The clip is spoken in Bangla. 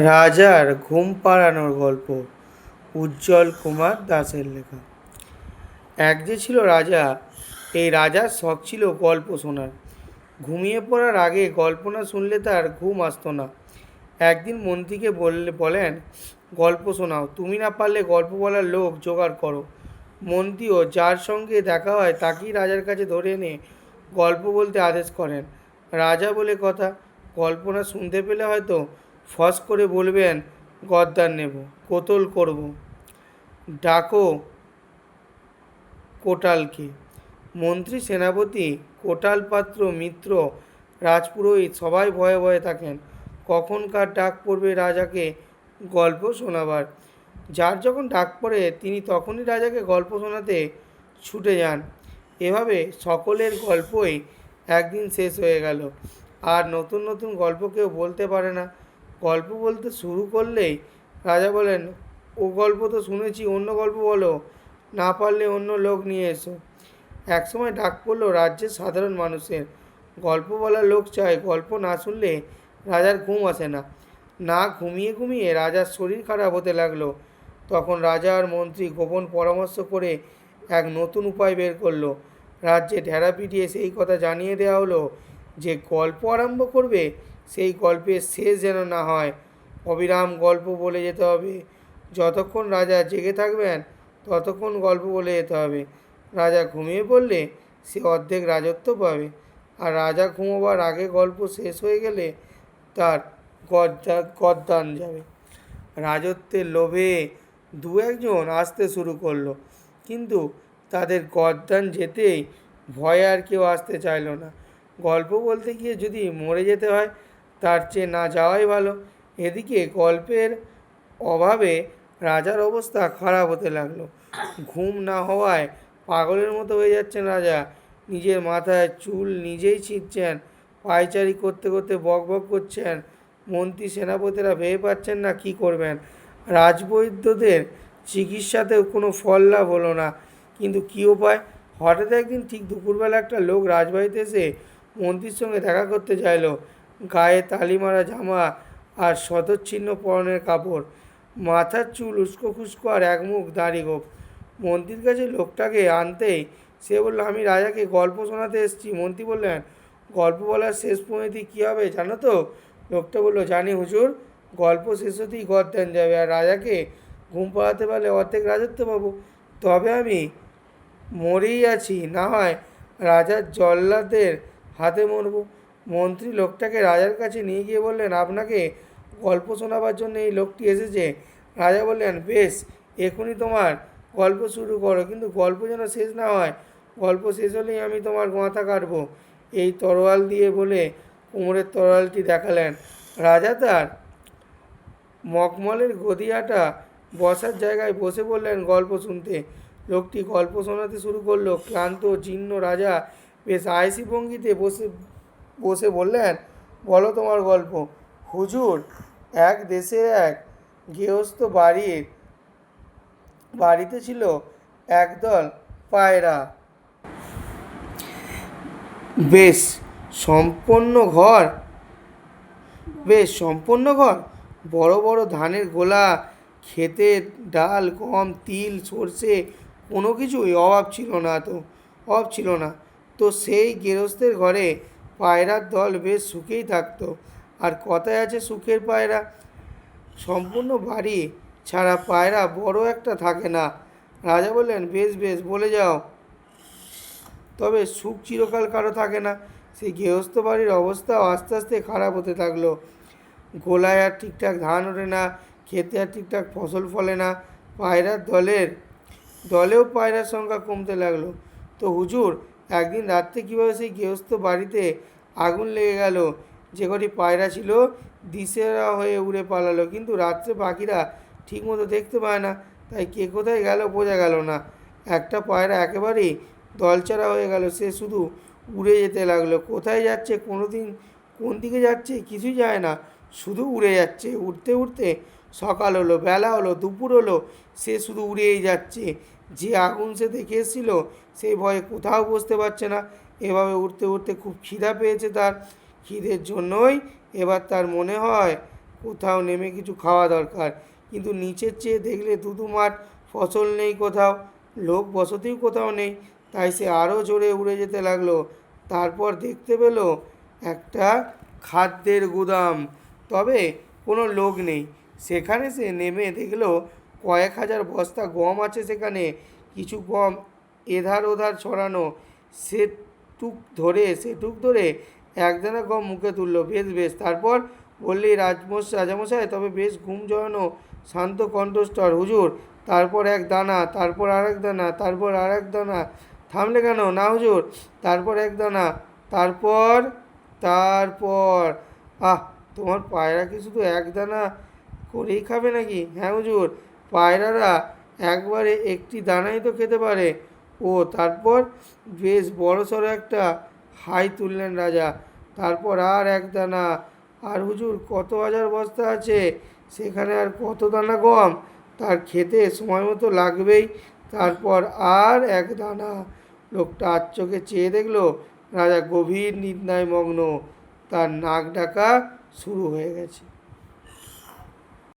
রাজার ঘুম পাড়ানোর গল্প উজ্জ্বল কুমার দাসের লেখা। এক যে ছিল রাজা। এই রাজার শখ ছিল গল্প শোনার। ঘুমিয়ে পড়ার আগে গল্প না শুনলে তার ঘুম আসতো না। একদিন মন্ত্রীকে বলেন, গল্প শোনাও, তুমি না পারলে গল্প বলার লোক জোগাড় করো। মন্ত্রীও যার সঙ্গে দেখা হয় তাকেই রাজার কাছে ধরে এনে গল্প বলতে আদেশ করেন। রাজা বলে কথা, গল্প না শুনতে পেলে হয়তো ফস করে বলবেন, গদ্দার নেব, কোতল করব, ডাকো কোটালকে। মন্ত্রী, সেনাপতি, কোটাল পাত্র, মিত্র, রাজপুরোহিত সবাই ভয়ে ভয়ে থাকেন কখন কার ডাক পড়বে রাজাকে গল্প শোনাবার। যার যখন ডাক পড়ে তিনি তখনই রাজাকে গল্প শোনাতে ছুটে যান। এভাবে সকলের গল্পই একদিন শেষ হয়ে গেল। আর নতুন নতুন গল্প কেউ বলতে পারে না। গল্প বলতে শুরু করলেই রাজা বলেন, ও গল্প তো শুনেছি, অন্য গল্প বলো, না পারলে অন্য লোক নিয়ে এসো। একসময় ডাক পড়লো রাজ্যের সাধারণ মানুষের। গল্প বলার লোক চায়। গল্প না শুনলে রাজার ঘুম আসে না। না ঘুমিয়ে ঘুমিয়ে রাজার শরীর খারাপ হতে লাগলো। তখন রাজা আর মন্ত্রী গোপন পরামর্শ করে এক নতুন উপায় বের করলো। রাজ্যে ঢেরা পিটিয়ে সেই কথা জানিয়ে দেওয়া হলো যে গল্প আরম্ভ করবে সেই গল্পের শেষ যেন না হয়। অবিরাম গল্প বলে যেতে হবে। যতক্ষণ রাজা জেগে থাকবেন ততক্ষণ গল্প বলে যেতে হবে। রাজা ঘুমিয়ে পড়লে সে অর্ধেক রাজত্ব পাবে, আর রাজা ঘুমোবার আগে গল্প শেষ হয়ে গেলে তার গদ্দান যাবে। রাজত্বের লোভে দু একজন আসতে শুরু করলো, কিন্তু তাদের গদ্দান যেতেই ভয়ে আর কেউ আসতে চাইল না। গল্প বলতে গিয়ে যদি মরে যেতে হয় তার চেয়ে না যাওয়াই ভালো। এদিকে গল্পের অভাবে রাজার অবস্থা খারাপ হতে লাগলো। ঘুম না হওয়ায় পাগলের মতো হয়ে যাচ্ছেন রাজা। নিজের মাথায় চুল নিজেই ছিঁড়ছেন, পায়চারি করতে করতে বক বক করছেন। মন্ত্রী সেনাপতিরা ভেবে পাচ্ছেন না কি করবেন। রাজবৈদ্যদের চিকিৎসাতেও কোনো ফল লাভ হলো না। কিন্তু কী উপায়? হঠাৎ একদিন ঠিক দুপুরবেলা একটা লোক রাজবাড়িতে এসে মন্ত্রীর সঙ্গে দেখা করতে চাইল। গায়ে তালিমারা জামা আর শতচ্ছিন্ন পরনের কাপড়, মাথার চুল উস্কো খুস্কো আর একমুখ দাড়ি গোঁফ। মন্ত্রীর কাছে লোকটাকে আনতেই সে বলল, আমি রাজাকে গল্প শোনাতে এসেছি। মন্ত্রী বললেন, গল্প বলার শেষ পরিণতি কী হবে জানো তো? লোকটা বলল, জানি হুজুর, গল্প শেষ হতেই গদ্দান যাবে, আর রাজাকে ঘুম পাড়াতে পারলে অর্ধেক রাজত্ব পাবো। তবে আমি মরেই আছি, না হয় রাজার জল্লাদের হাতে মরব। মন্ত্রী লোকটাকে রাজার কাছে নিয়ে গিয়ে বললেন, আপনাকে গল্প শোনাবার জন্য এই লোকটি এসেছে। রাজা বললেন, বেশ, এখনই তোমার গল্প শুরু করো, কিন্তু গল্প যেন শেষ না হয়। গল্প শেষ হলেই আমি তোমার মাথা কাটবো এই তরোয়াল দিয়ে বলে কোমরের তরোয়ালটি দেখালেন। রাজা তার মখমলের গদিয়াটা বসার জায়গায় বসে পড়লেন গল্প শুনতে। লোকটি গল্প শোনাতে শুরু করলো। ক্লান্ত জীর্ণ রাজা বেশ আয়েসি ভঙ্গিতে বসে বসে বললেন, বলো তোমার গল্প। হুজুর, এক দেশের এক গৃহস্থ বাড়িতে ছিল একদল পায়রা। বেশ সম্পন্ন ঘর বেশ সম্পন্ন ঘর, বড় বড় ধানের গোলা, ক্ষেতের ডাল, গম, তিল, সর্ষে, কোনো কিছুই অভাব ছিল না। তো সেই গৃহস্থের ঘরে পায়রার দল বেশ সুখেই থাকতো। আর কথায় আছে, সুখের পায়রা। সম্পূর্ণ বাড়ি ছাড়া পায়রা বড় একটা থাকে না। রাজা বললেন, বেশ বেশ, বলে যাও। তবে সুখ চিরকাল কারো থাকে না। সেই গৃহস্থ বাড়ির অবস্থাও আস্তে আস্তে খারাপ হতে থাকলো। গোলায় আর ঠিকঠাক ধান ওঠে না, খেতে আর ঠিকঠাক ফসল ফলে না। পায়রার দলেও পায়রার সংখ্যা কমতে লাগলো। তো হুজুর, একদিন রাত্রে কীভাবে সেই গৃহস্থ বাড়িতে আগুন লেগে গেল। যে কটি পায়রা ছিল দিশেহারা হয়ে উড়ে পালালো, কিন্তু রাত্রে পাখিরা ঠিকমতো দেখতে পায় না, তাই কে কোথায় গেল বোঝা গেল না। একটা পায়রা একেবারেই দলছাড়া হয়ে গেল। সে শুধু উড়ে যেতে লাগলো। কোথায় যাচ্ছে, কোন দিকে যাচ্ছে কিছুই যায় না, শুধু উড়ে যাচ্ছে। উড়তে উড়তে সকাল হলো, বেলা হলো, দুপুর হলো, সে শুধু উড়েই যাচ্ছে। যে আগুন সে দেখে এসেছিল সেই ভয়ে কোথাও বসতে পারছে না। এভাবে উড়তে উড়তে খুব খিদা পেয়েছে তার। খিদের জন্যই এবার তার মনে হয় কোথাও নেমে কিছু খাওয়া দরকার। কিন্তু নিচের চেয়ে দেখলে ধুধু মাঠ, ফসল নেই কোথাও, লোক বসতিও কোথাও নেই। তাই সে আরও জোরে উড়ে যেতে লাগলো। তারপর দেখতে পেল একটা খাদ্যের গুদাম, তবে কোনো লোক নেই। সেখানে সে নেমে দেখলো কয়েক হাজার বস্তা গম আছে সেখানে, কিছু গম এধার ওধার ছড়ানো। সেটুক ধরে একদানা গম মুখে তুললো। বেশ বেশ, তারপর বললি রাজামশাই, তবে বেশ ঘুম জড়ানো শান্ত কণ্ঠস্বর। হুজুর, তারপর এক দানা, তারপর আর এক দানা, তারপর আর এক দানা। থামলে কেন? না হুজুর, তারপর এক দানা, তারপর তারপর আহ, তোমার পায়রা কি শুধু এক দানা করেই খাবে নাকি? হ্যাঁ হুজুর, পায়রারা একবারে একটি দানাই তো খেতে পারে। ও, তারপর? বেশ বড়সড় একটা হাই তুললেন রাজা। তারপর আর এক দানা। আর হুজুর, কত হাজার বস্তা আছে সেখানে, আর কত দানা গম, তার খেতে সময় মতো লাগবেই। তারপর আর এক দানা। লোকটা চোখে চেয়ে দেখলো রাজা গভীর নিদ্রায় মগ্ন, তার নাক ডাকা শুরু হয়ে গেছে।